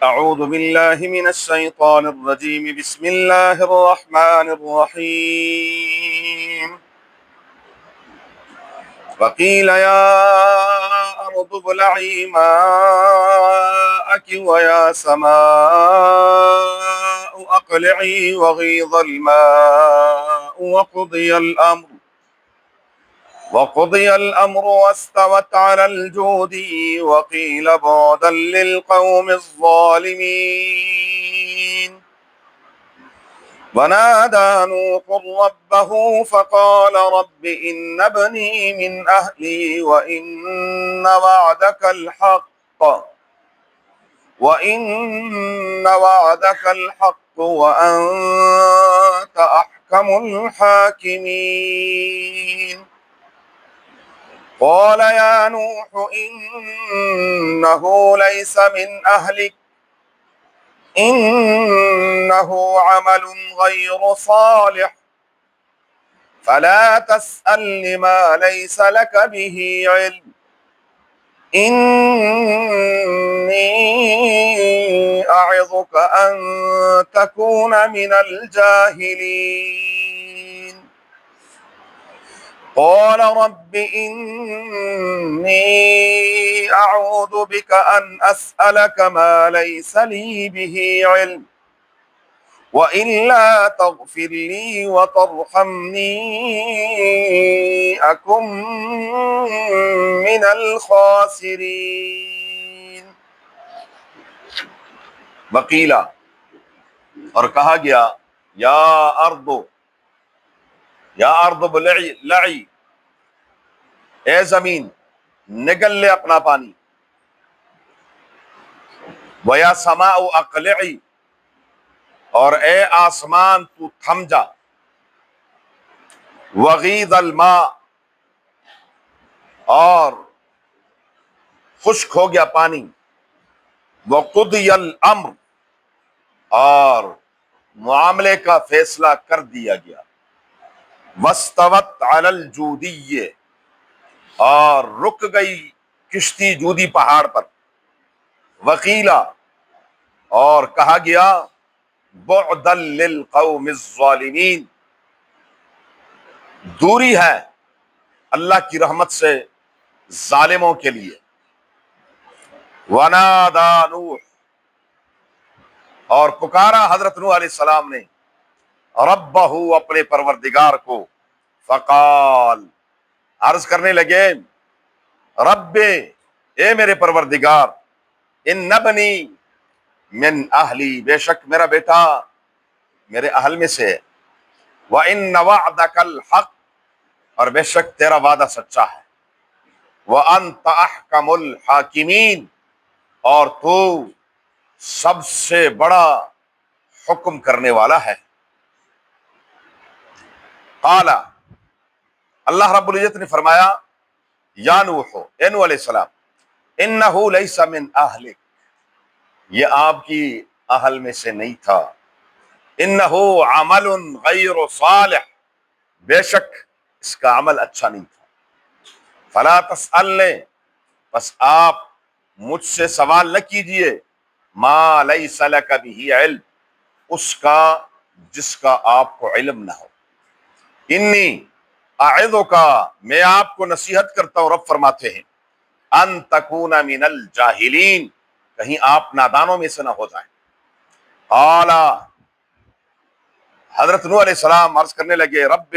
اعوذ باللہ من الشیطان الرجیم بسم اللہ الرحمن الرحیم وقیل یا ارض ابلعی ماءک ویا سماء اقلعی وغیض الماء وقضي الأمر واستوت على الجودي وقيل بعدا للقوم الظالمين ونادى نوح ربه فقال رب إن ابني من أهلي وإن وعدك الحق وأنت أحكم الحاكمين قال يا نوح إنه ليس من أهلك إنه عمل غير صالح فلا تسألني ما ليس لك به علم إني أعظك أن تكون من الجاهلين قال رب إني أعوذ بك أن أسألك ما ليس لي به علم وإلا تغفر لي وترحمني أكن من الخاسرين وقیلا اور کہا گیا یا ارض بلعی اے زمین نگل لے اپنا پانی ویا سماء اقلعی اور اے آسمان تو تھم جا وغیض الماء اور خشک ہو گیا پانی وقضی الامر اور معاملے کا فیصلہ کر دیا گیا واستوت علی الجودی اور رک گئی کشتی جودی پہاڑ پر وقیلا اور کہا گیا بعدا للقوم الظالمین دوری ہے اللہ کی رحمت سے ظالموں کے لیے ونادى نوح اور پکارا حضرت نوح علیہ السلام نے ربہ اپنے پروردگار کو فقال عرض کرنے لگے رب اے میرے پروردگار ان ابنی من اہلی بے شک میرا بیٹا میرے اہل میں سے ہے وان وعدک الحق اور بے شک تیرا وعدہ سچا ہے وانت احکم الحاکمین اور تو سب سے بڑا حکم کرنے والا ہے قال اللہ رب العزت نے فرمایا یا نوح اے نوح علیہ السلام انہ لیس من اہلک یہ آپ کی اہل میں سے نہیں تھا انہ عمل غیر صالح بے شک اس کا عمل اچھا نہیں تھا فلا تسألنی بس آپ مجھ سے سوال نہ کیجئے ما لیس لک بہ علم اس کا جس کا آپ کو علم نہ ہو انی اعظک میں آپ کو نصیحت کرتا ہوں رب فرماتے ہیں ان تکون من الجاہلین کہیں آپ نادانوں میں سے نہ ہو جائیں قال حضرت نوح علیہ السلام عرض کرنے لگے رب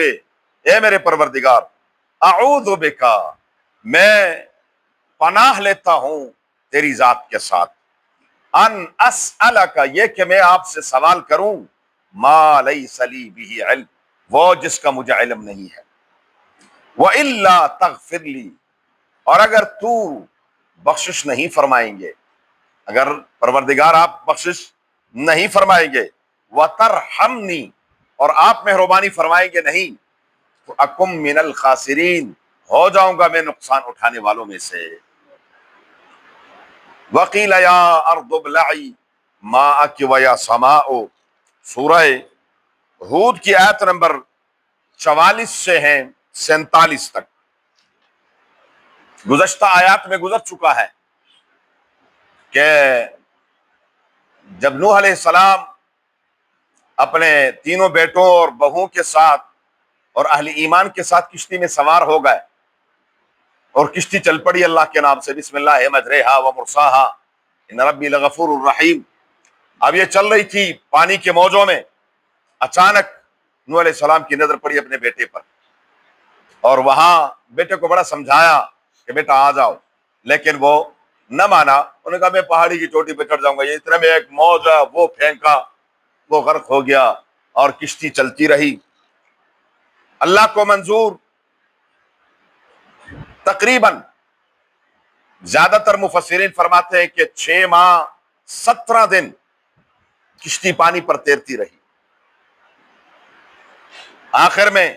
اے میرے پروردگار اعوذ بک میں پناہ لیتا ہوں تیری ذات کے ساتھ ان اسألک یہ کہ میں آپ سے سوال کروں ما لیس لی بہ علم وہ جس کا مجھے علم نہیں ہے وَإِلَّا تَغْفِرْ لِي اور اگر تو بخشش نہیں فرمائیں گے اگر پروردگار آپ بخشش نہیں فرمائیں گے وَتَرْحَمْنِي اور آپ مہربانی فرمائیں گے نہیں تو اکم من الخاسرین ہو جاؤں گا میں نقصان اٹھانے والوں میں سے وَقِيلَ يَا أَرْضُ ابْلَعِي مَاءَكِ وَيَا سَمَاءُ سورہ ہود کی آیت نمبر 44 سے ہیں 47 تک گزشتہ آیات میں گزر چکا ہے کہ جب نوح علیہ السلام اپنے تینوں بیٹوں اور بہوؤں کے ساتھ اور اہل ایمان کے ساتھ کشتی میں سوار ہو گئے اور کشتی چل پڑی اللہ کے نام سے، بسم اللہ مجریہا و مرساہا ان ربی لغفور الرحیم. اب یہ چل رہی تھی پانی کے موجوں میں، اچانک نوح علیہ السلام کی نظر پڑی اپنے بیٹے پر، اور وہاں بیٹے کو بڑا سمجھایا کہ بیٹا آ جاؤ، لیکن وہ نہ مانا. انہوں نے کہا میں پہاڑی کی چوٹی پہ چڑھ جاؤں گا. یہ اتنے میں ایک موج ہے، وہ پھینکا، وہ غرق ہو گیا اور کشتی چلتی رہی. اللہ کو منظور تقریباً زیادہ تر مفسرین فرماتے ہیں کہ 6 ماہ 17 دن کشتی پانی پر تیرتی رہی. آخر میں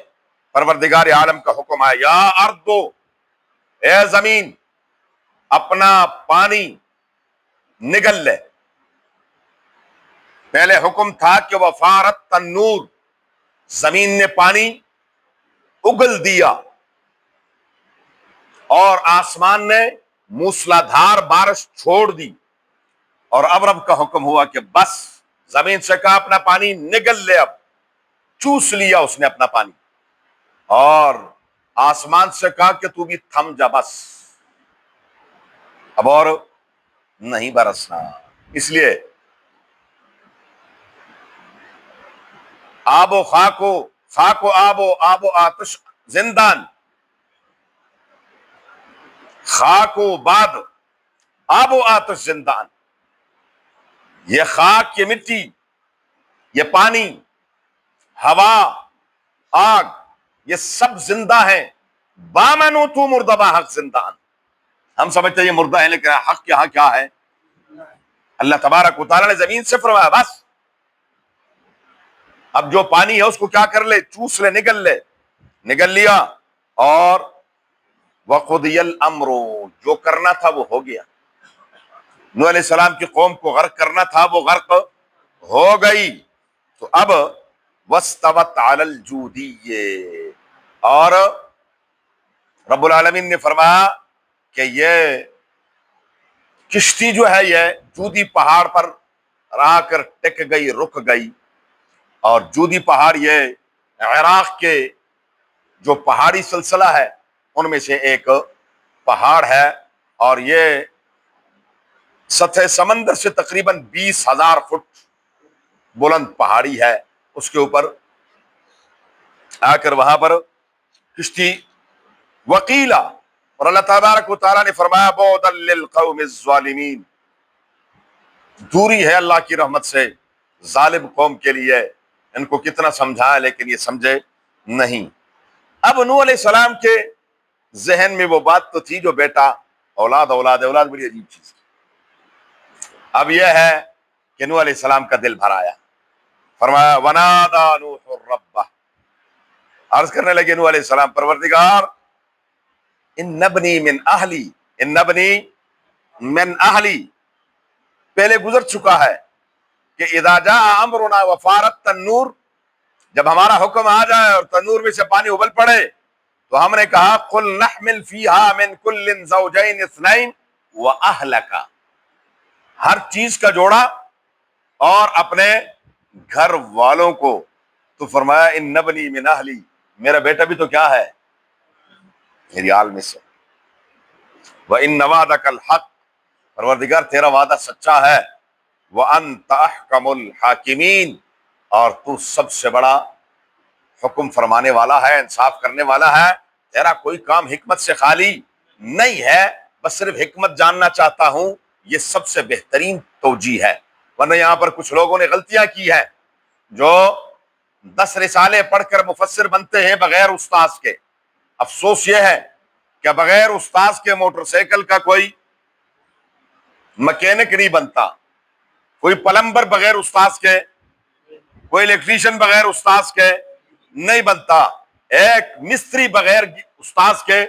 پروردگار عالم کا حکم آیا، یا اردو، اے زمین اپنا پانی نگل لے. پہلے حکم تھا کہ وفارت تنور، زمین نے پانی اگل دیا اور آسمان نے موسلادھار بارش چھوڑ دی، اور اب رب کا حکم ہوا کہ بس زمین سے کہا اپنا پانی نگل لے. اب چوس لیا اس نے اپنا پانی، اور آسمان سے کہا کہ تو بھی تھم جا، بس اب اور نہیں برسنا. اس لیے آب و خاک و آب و آتش زندان، خاک و باد آب و آتش زندان. یہ خاک، یہ مٹی، یہ پانی، ہوا، آگ، یہ سب زندہ ہیں. بامنو تو مردبا حق زندان. ہم سمجھتے ہیں یہ مردہ ہے، لیکن حق یہاں کیا ہے؟ اللہ تبارک و تعالیٰ نے زمین سے فرمایا بس اب جو پانی ہے اس کو کیا کر لے، چوس لے، نگل لیا. اور وقضی الامر، جو کرنا تھا وہ ہو گیا. نوح علیہ السلام کی قوم کو غرق کرنا تھا، وہ غرق ہو گئی. تو اب واستوت علی الجودی، اور رب العالمین نے فرمایا کہ یہ کشتی جو ہے یہ جودی پہاڑ پر آ کر ٹک گئی، رک گئی. اور جودی پہاڑ یہ عراق کے جو پہاڑی سلسلہ ہے ان میں سے ایک پہاڑ ہے، اور یہ سطح سمندر سے تقریباً 20,000 فٹ بلند پہاڑی ہے. اس کے اوپر آ کر وہاں پر کشتی وکیلا، اور اللہ تبارک و تعالیٰ نے فرمایا بعدا للقوم الظالمین، دوری ہے اللہ کی رحمت سے ظالم قوم کے لیے. ان کو کتنا سمجھایا لیکن یہ سمجھے نہیں. اب نوح علیہ السلام کے ذہن میں وہ بات تو تھی جو بیٹا، اولاد بڑی عجیب چیز. اب یہ ہے کہ نوح علیہ السلام کا دل بھر آیا. فرمایا ونادى نوح ربہ، عرض کرنے لگے نوح علیہ السلام، پروردگار ان ابنی من اہلی، پہلے گزر چکا ہے کہ اذا جاء امرنا وفارت تنور، جب ہمارا حکم آ جائے اور تنور میں سے پانی ابل پڑے تو ہم نے کہا قل نحمل فیہا من کل زوجین اثنین واہلک، ہر چیز کا جوڑا اور اپنے گھر والوں کو. تو فرمایا ان ابنی من اہلی، میرا بیٹا بھی تو کیا ہے، میری آل میں سے. وَإِنَّ وَعْدَكَ الْحَقُّ، پروردگار تیرا وعدہ سچا ہے. وَأَنْتَ أَحْكَمُ الْحَاكِمِينَ، اور تو سب سے بڑا حکم فرمانے والا ہے، انصاف کرنے والا ہے. تیرا کوئی کام حکمت سے خالی نہیں ہے، بس صرف حکمت جاننا چاہتا ہوں، یہ سب سے بہترین توجیہ ہے. ورنہ یہاں پر کچھ لوگوں نے غلطیاں کی ہیں جو 10 رسالے پڑھ کر مفسر بنتے ہیں بغیر استاذ کے. افسوس یہ ہے کہ بغیر استاذ کے موٹر سائیکل کا کوئی مکینک نہیں بنتا، کوئی پلمبر بغیر استاذ کے، کوئی الیکٹریشین بغیر استاذ کے نہیں بنتا، ایک مستری بغیر استاذ کے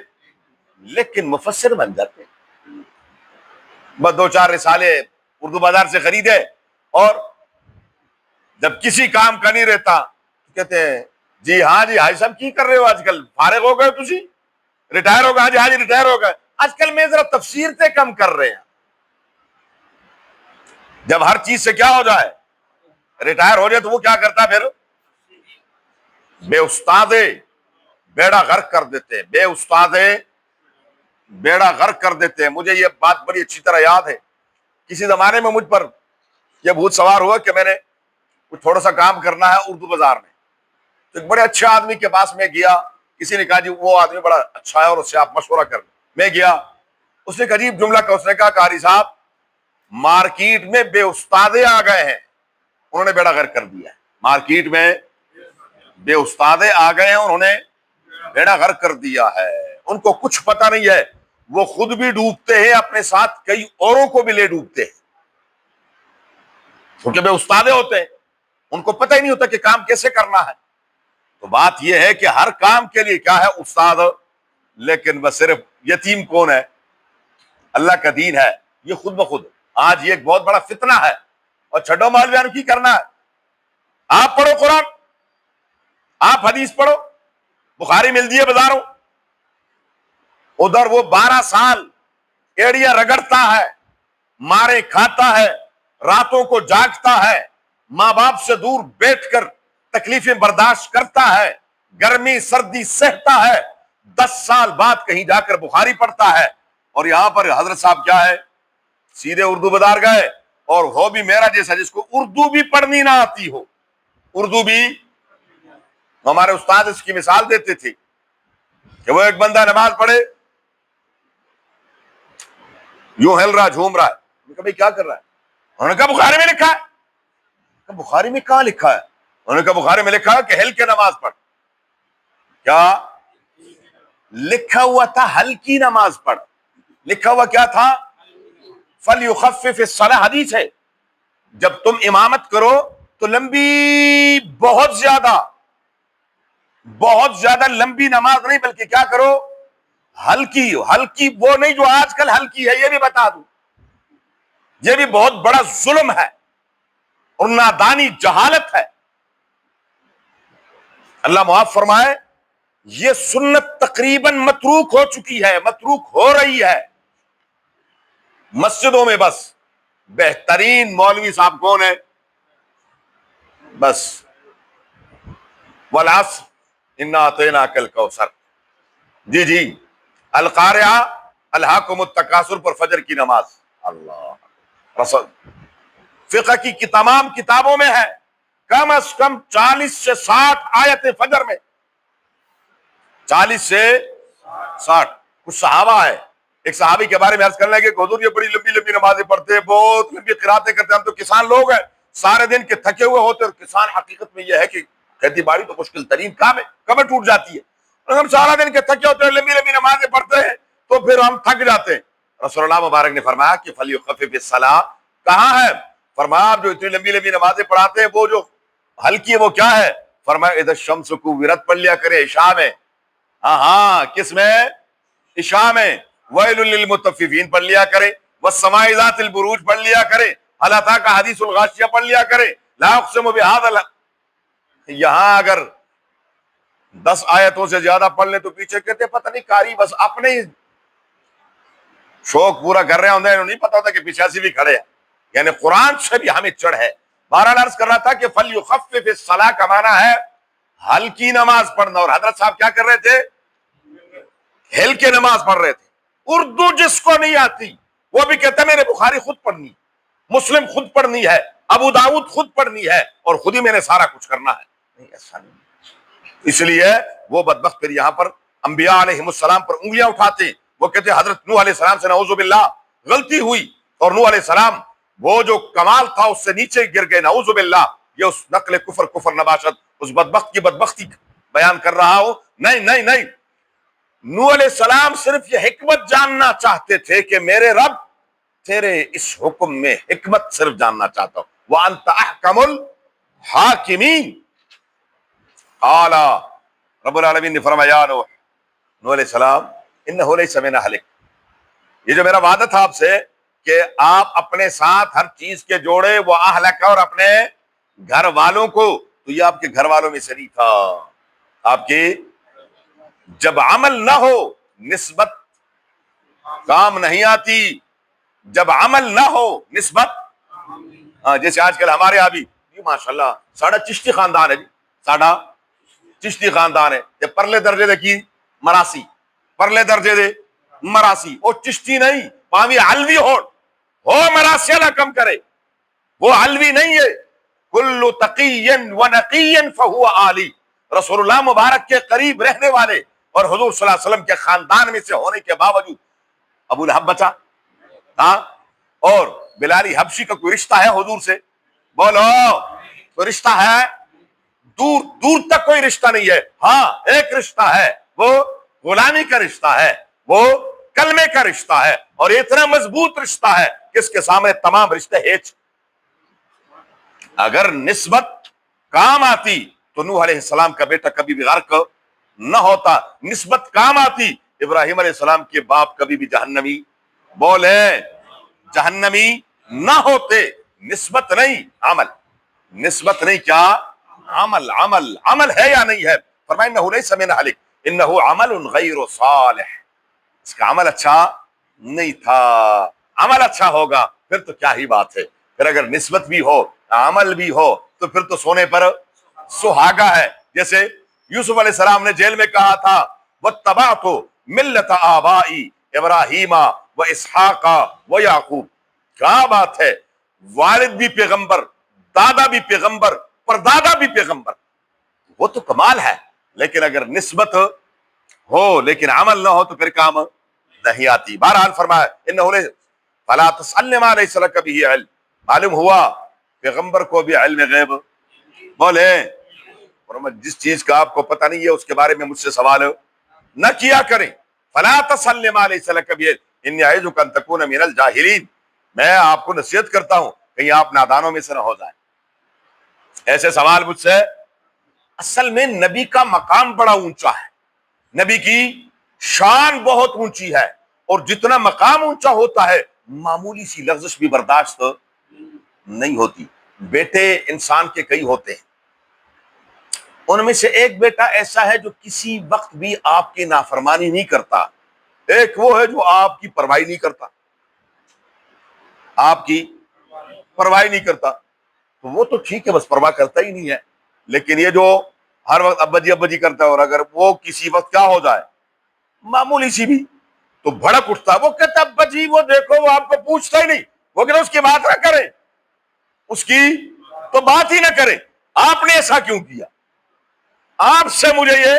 لیکن مفسر بن جاتے. بس 2-4 رسالے اردو بازار سے خریدے، اور جب کسی کام کا نہیں رہتا تو کہتے ہیں جی ہاں جی حاجی صاحب کی کر رہے ہو آج کل، فارغ ہو گئے تسی، ریٹائر ہو گئے؟ ہاں جی ریٹائر ہو گئے. آج کل میں ذرا تفسیر سے کم کر رہے ہیں. جب ہر چیز سے کیا ہو جائے، ریٹائر ہو جائے، تو وہ کیا کرتا ہے پھر؟ بے استادے بیڑا غرق کر دیتے ہیں، بے استادے بیڑا غرق کر دیتے ہیں۔ مجھے یہ بات بڑی اچھی طرح یاد ہے، کسی زمانے میں مجھ پر یہ بھوت سوار ہوا کہ میں نے کچھ تھوڑا سا کام کرنا ہے اردو بازار میں، تو ایک بڑے اچھے آدمی کے پاس میں گیا، کسی نے کہا جی وہ آدمی بڑا اچھا ہے اور اس سے آپ مشورہ کر لیں۔ میں گیا، اس نے ایک عجیب جملہ کہا، اس نے کہا قاری صاحب مارکیٹ میں بے استادے آ گئے ہیں، انہوں نے بیڑا غرق کر دیا ہے۔ مارکیٹ میں بے استادے آ گئے ہیں، انہوں نے بیڑا غرق کر دیا ہے، ان کو کچھ پتہ نہیں ہے، وہ خود بھی ڈوبتے ہیں، اپنے ساتھ کئی اوروں کو بھی لے ڈوبتے ہیں، کیونکہ بے استادے ہوتے ہیں، ان کو پتہ ہی نہیں ہوتا کہ کام کیسے کرنا ہے۔ تو بات یہ ہے کہ ہر کام کے لیے کیا ہے؟ استاد، لیکن بس صرف یتیم کون ہے؟ اللہ کا دین ہے، یہ خود بخود آج یہ ایک بہت بڑا فتنہ ہے۔ اور چھڈو مولویوں کی کرنا ہے، آپ پڑھو قرآن، آپ حدیث پڑھو، بخاری ملتی ہے بازاروں، ادھر وہ 12 سال ایڑیاں رگڑتا ہے، مارے کھاتا ہے، راتوں کو جاگتا ہے، ماں باپ سے دور بیٹھ کر تکلیفیں برداشت کرتا ہے، گرمی سردی سہتا ہے، 10 سال بعد کہیں جا کر بخاری پڑھتا ہے، اور یہاں پر حضرت صاحب کیا ہے؟ سیدھے اردو بازار گئے، اور ہو بھی میرا جیسا جس کو اردو بھی پڑھنی نہ آتی ہو، اردو بھی۔ ہمارے استاد اس کی مثال دیتے تھے کہ وہ ایک بندہ نماز پڑھے، یوں ہل رہا جھوم رہا ہے، میں نے کہا بھائی کیا کر رہا ہے؟ انہوں نے کہا بخاری میں لکھا ہے۔ بخاری میں کہاں لکھا ہے؟ انہوں نے کہا بخاری میں لکھا ہے کہ ہل کے نماز پڑھ۔ کیا لکھا ہوا تھا؟ ہلکی نماز پڑھ، لکھا ہوا کیا تھا؟ فَلْيُخَفِّفِ الصَّلَاةَ، حدیث ہے، جب تم امامت کرو تو لمبی، بہت زیادہ لمبی نماز نہیں، بلکہ کیا کرو؟ ہلکی، ہلکی وہ نہیں جو آج کل ہلکی ہے، یہ بھی بتا دوں، یہ بھی بہت بڑا ظلم ہے اور نادانی جہالت ہے۔ اللہ معاف فرمائے، یہ سنت تقریباً متروک ہو چکی ہے، متروک ہو رہی ہے مسجدوں میں۔ بس بہترین مولوی صاحب کون ہے؟ بس والعصر انا اعطیناک الکوثر، جی القارعہ الہاکم التکاثر پر فجر کی نماز، اللہ رسول فقہ کی تمام کتابوں میں ہے، کم از کم 40 سے 60 آیتیں فجر میں، 40 سے 60۔ کچھ صحابہ ہے، ایک صحابی کے بارے میں عرض کرنے لگے کہ حضور یہ بڑی لمبی لمبی نمازیں پڑھتے ہیں، بہت لمبی قراتیں کرتے ہیں، ہم تو کسان لوگ ہیں، سارے دن کے تھکے ہوئے ہوتے ہیں، اور کسان حقیقت میں یہ ہے کہ کھیتی باڑی تو مشکل ترین کام ہے، کمر ٹوٹ جاتی ہے، اور ہم سارا دن کے تھکے ہوتے ہیں، لمبی لمبی نمازیں پڑھتے ہیں، تو پھر ہم تھک جاتے ہیں۔ رسول اللہ مبارک نے فرمایا کہ فَلْيُخَفِّفِ الصَّلَاةَ، کہاں ہے؟ فرمایا آپ جو اتنی لمبی لمبی نمازیں پڑھاتے ہیں، وہ جو ہلکی ہے وہ کیا ہے؟ فرمایا اذا الشمس کوورت پڑھ لیا کرے عشاء میں، ہاں کس میں؟ عشاء میں۔ ویل للمطففین پڑھ لیا کرے، والسماء ذات البروج پڑھ لیا کرے، هل اتاک حدیث الغاشیہ پڑھ لیا کرے، لا اقسم بہذا۔ یہاں اگر 10 آیتوں سے زیادہ پڑھ لیں تو پیچھے کہتے پتہ نہیں قاری بس اپنے ہی شوق پورا کر رہے ہوندے، انہوں نہیں پتا ہوتا کہ پیچھے سے بھی کھڑے ہیں، یعنی قرآن سے بھی ہمیں چڑھ ہے۔ بہرحال عرض کر رہا تھا کہ فَلْيُخَفِّفِ الصَّلَاةَ کا معنی ہے ہلکی نماز پڑھنا، اور حضرت صاحب کیا کر رہے تھے؟ ہل کے نماز پڑھ رہے تھے۔ اردو جس کو نہیں آتی وہ بھی کہتا ہے میں نے بخاری خود پڑھنی، مسلم خود پڑھنی ہے، ابو داؤد خود پڑھنی ہے، اور خود ہی میں نے سارا کچھ کرنا ہے۔ نہیں، ایسا نہیں۔ اس لیے وہ بدبخت پھر یہاں پر انبیاء علیہ السلام پر انگلیاں اٹھاتے، وہ کہتے ہیں حضرت نوح علیہ السلام سے نعوذ باللہ غلطی ہوئی، اور نوح علیہ السلام وہ جو کمال تھا اس سے نیچے گر گئے، نعوذ باللہ۔ یہ اس نقل کفر نباشت اس بدبخت کی بدبختی بیان کر رہا ہوں۔ نہیں، نوح علیہ السلام صرف یہ حکمت جاننا چاہتے تھے کہ میرے رب تیرے اس حکم میں حکمت صرف جاننا چاہتا ہوں، وَأَنْتَ أَحْكَمُ الْحَاكِمِينَ۔ قال رب العالمین نے فرمایا نوح علیہ السلام انہ لیس من اہلک، یہ جو میرا وعدہ تھا آپ سے کہ آپ اپنے ساتھ ہر چیز کے جوڑے، وہ اہلک، اور اپنے گھر والوں کو، تو یہ آپ کے گھر والوں میں سے نہیں تھا۔ آپ کی جب عمل نہ ہو نسبت کام نہیں آتی، جب عمل نہ ہو نسبت ہاں جیسے آج کل ہمارے یہاں بھی جی ماشاءاللہ ساڑا چشتی خاندان ہے جی، ساڑا چشتی خاندان ہے، یہ پرلے درجے دے کی مراسی، پرلے درجے دے مراسی، وہ چشتی نہیں پاوی علوی ہو مراسی اللہ کم کرے، وہ علوی نہیں ہے، کل تقی و نقی فہو عالی، رسول اللہ مبارک کے قریب رہنے والے اور حضور صلی اللہ علیہ وسلم کے خاندان میں سے ہونے کے باوجود ابو لہب بچا، ہاں، اور بلالی حبشی کا کوئی رشتہ ہے حضور سے؟ بولو کوئی رشتہ ہے؟ دور دور تک کوئی رشتہ نہیں ہے، ہاں ایک رشتہ ہے، وہ غلامی کا رشتہ ہے، وہ کلمے کا رشتہ ہے، اور اتنا مضبوط رشتہ ہے کہ اس کے سامنے تمام رشتے ہیچ۔ اگر نسبت کام آتی تو نوح علیہ السلام کا بیٹا کبھی بھی غرق نہ ہوتا، نسبت کام آتی ابراہیم علیہ السلام کے باپ کبھی بھی جہنمی، بولے جہنمی نہ ہوتے، نسبت نہیں عمل، نسبت نہیں کیا عمل، عمل ہے یا نہیں ہے؟ فرمائے انہ لیس من اہلک انہ عمل غیر صالح، اس کا عمل اچھا نہیں تھا، عمل اچھا ہوگا پھر تو کیا ہی بات ہے، پھر اگر نسبت بھی ہو عمل بھی ہو تو پھر تو سونے پر سہاگا ہے، جیسے یوسف علیہ السلام نے جیل میں کہا تھا واتبعت ملت آبائی ابراہیم و اسحاق و یعقوب، کیا بات ہے، والد بھی پیغمبر، دادا بھی پیغمبر، پردادا بھی پیغمبر، وہ تو کمال ہے، لیکن اگر نسبت ہو لیکن عمل نہ ہو تو پھر کام نہیں آتی۔ بہرحال فرمایا انہ فلا تسألنی ما لیس لک بہ علم، معلوم ہوا پیغمبر کو بھی علم غیب، بولے جس چیز کا آپ کو پتہ نہیں ہے اس کے بارے میں مجھ سے سوال نہ کیا کریں، فلا تسألنی ما لیس لک بہ علم انی اعظک ان تکون من الجاہلین، میں آپ کو نصیحت کرتا ہوں کہیں آپ نادانوں میں سے نہ ہو جائیں، ایسے سوال مجھ سے۔ اصل میں نبی کا مقام بڑا اونچا ہے، نبی کی شان بہت اونچی ہے، اور جتنا مقام اونچا ہوتا ہے معمولی سی لغزش بھی برداشت نہیں ہوتی۔ بیٹے انسان کے کئی ہوتے ہیں، ان میں سے ایک بیٹا ایسا ہے جو کسی وقت بھی آپ کی نافرمانی نہیں کرتا، ایک وہ ہے جو آپ کی پرواہ نہیں کرتا، آپ کی پرواہ نہیں کرتا، تو وہ تو ٹھیک ہے بس پرواہ کرتا ہی نہیں ہے، لیکن یہ جو ہر وقت ابا جی کرتا ہے، اور اگر وہ کسی وقت کیا ہو جائے معمولی سی بھی تو بھڑک اٹھتا ہے، وہ کہتا ہے ابا جی وہ دیکھو وہ آپ کو پوچھتا ہی نہیں، وہ کہتا اس کی بات نہ کریں، اس کی تو بات ہی نہ کریں، آپ نے ایسا کیوں کیا، آپ سے مجھے یہ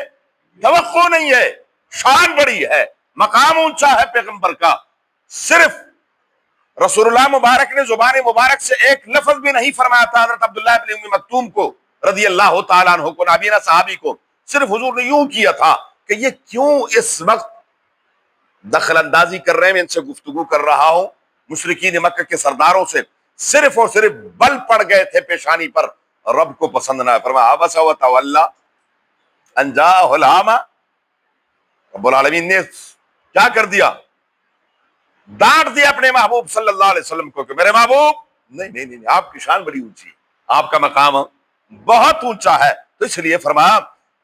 توقع نہیں ہے، شان بڑی ہے، مقام اونچا ہے پیغمبر کا، صرف رسول اللہ مبارک نے زبان مبارک سے ایک لفظ بھی نہیں فرمایا تھا حضرت عبداللہ ابن ام مکتوم کو رضی اللہ تعالیٰ عنہ کو، نابینا صحابی کو، صرف حضور نے یوں کیا تھا کہ یہ کیوں اس وقت دخل اندازی کر رہے ہیں، میں ان سے گفتگو کر رہا ہوں، مشرکین مکہ کے سرداروں سے، صرف اور صرف بل پڑ گئے تھے پیشانی پر، رب کو پسند نہ ہے، فرمایا عبس و تولی ان جاءہ العامہ، رب العالمین نے کیا کر دیا، ڈانٹ دیا اپنے محبوب صلی اللہ علیہ وسلم کو کہ میرے محبوب نہیں آپ کی شان بڑی اونچی، آپ کا مقام بہت اونچا ہے، تو اس لیے فرمایا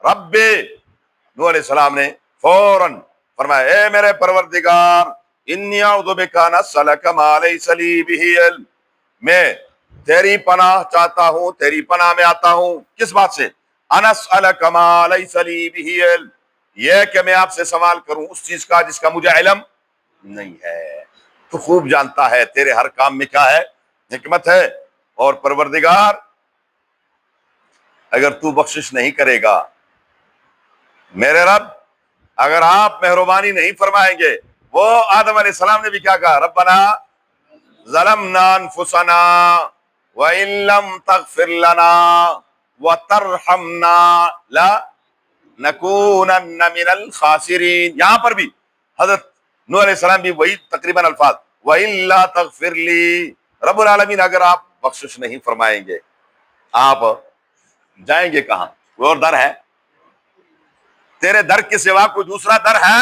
رب، نوح علیہ السلام نے فوراً فرمایا اے میرے پروردگار انی اعوذ بک ان اسألک ما لیس لی بہ علم، میں تیری پناہ چاہتا ہوں، تیری پناہ میں آتا ہوں، کس بات سے، ان اسألک ما لیس لی بہ علم، یہ کہ میں آپ سے سوال کروں اس چیز کا جس کا مجھے علم نہیں ہے، تو خوب جانتا ہے تیرے ہر کام میں کیا ہے، حکمت ہے، اور پروردگار اگر تو بخشش نہیں کرے گا، میرے رب اگر آپ مہربانی نہیں فرمائیں گے، وہ آدم علیہ السلام نے بھی کیا کہا، ربنا ظلمنا انفسنا وان لم تغفر لنا وترحمنا لنکونن من الخاسرین، یہاں پر بھی حضرت نوح علیہ السلام بھی وہی تقریباً الفاظ، وَإِلَّا تَغْفِرْ لِي، رب العالمین اگر آپ بخشش نہیں فرمائیں گے آپ جائیں گے کہاں، کوئی اور در ہے، تیرے در کے سوا کوئی دوسرا در ہے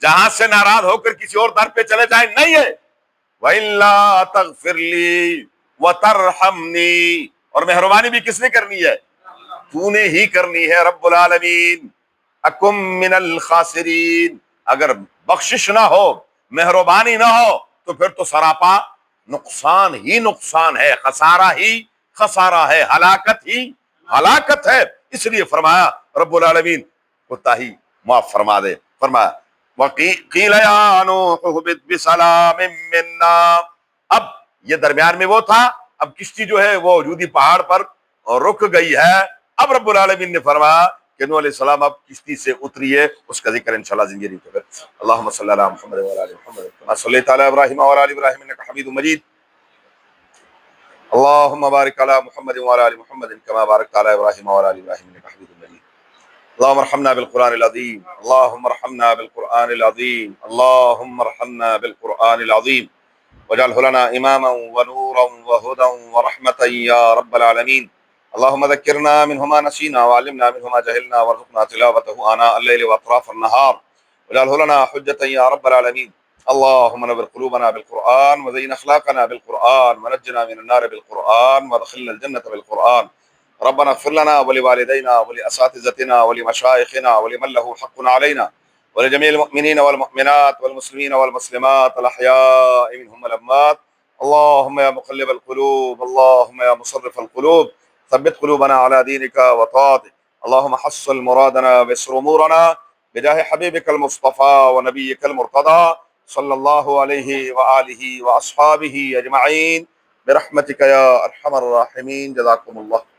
جہاں سے ناراض ہو کر کسی اور در پہ چلے جائیں، نہیں ہے، وَإِلَّا تَغْفِرْ لِي وَتَرْحَمْنِي، اور مہربانی بھی کس نے کرنی ہے، تو نے ہی کرنی ہے رب العالمین، اکم من الخاسرین، اگر بخشش نہ ہو، مہربانی نہ ہو تو پھر تو سراپا نقصان ہی نقصان ہے، خسارہ ہی خسارہ ہے، ہلاکت ہی ہلاکت ہے۔ اس لیے فرمایا رب العالمین کوتاہی معاف فرما دے۔ فرمایا وَقِيلَ يَا نُوحُ اهْبِطْ بِسَلَامٍ مِّنَّا، اب یہ درمیان میں وہ تھا، اب کشتی جو ہے وہ جودی پہاڑ پر رک گئی ہے۔ اب رب العالمین نے فرمایا کہ نوح علیہ السلام اب کشتی سے اتریے، اس کا ذکر انشاءاللہ زندگی کے پھر۔ اللہم صلی علی محمد وعلی آل محمد کما صلیت علی ابراہیم وعلی آل ابراہیم انک حمید مجید۔ اللہم بارک علی محمد وعلی آل محمد کما بارکت علی ابراہیم وعلی آل ابراہیم انک حمید مجید۔ اللهم ارحمنا بالقرآن العظيم، اللهم ارحمنا بالقرآن العظيم، اللهم ارحمنا بالقرآن العظيم واجعله لنا إماما ونورا وهدى ورحمة يا رب العالمين۔ اللهم ذكرنا منه ما نسينا وعلمنا منه ما جهلنا وارزقنا تلاوته آناء الليل وأطراف النهار واجعله لنا حجة يا رب العالمين۔ اللهم نور قلوبنا بالقرآن وزين أخلاقنا بالقرآن ونجنا من النار بالقرآن وادخلنا الجنة بالقرآن۔ ربنا اغفر لنا ولوالدينا ولأساتذتنا ولمشايخنا ولمن له حق علينا ولجميع المؤمنين والمؤمنات والمسلمين والمسلمات الأحياء منهم والأموات۔ اللهم يا مقلب القلوب، اللهم يا مصرف القلوب، ثبت قلوبنا على دينك وطاعتك۔ اللهم حصل مرادنا ويسر أمورنا بجاه حبيبك المصطفى ونبيك المرتضى صلى الله عليه وآله وأصحابه أجمعين برحمتك يا أرحم الراحمين۔ جزاكم الله۔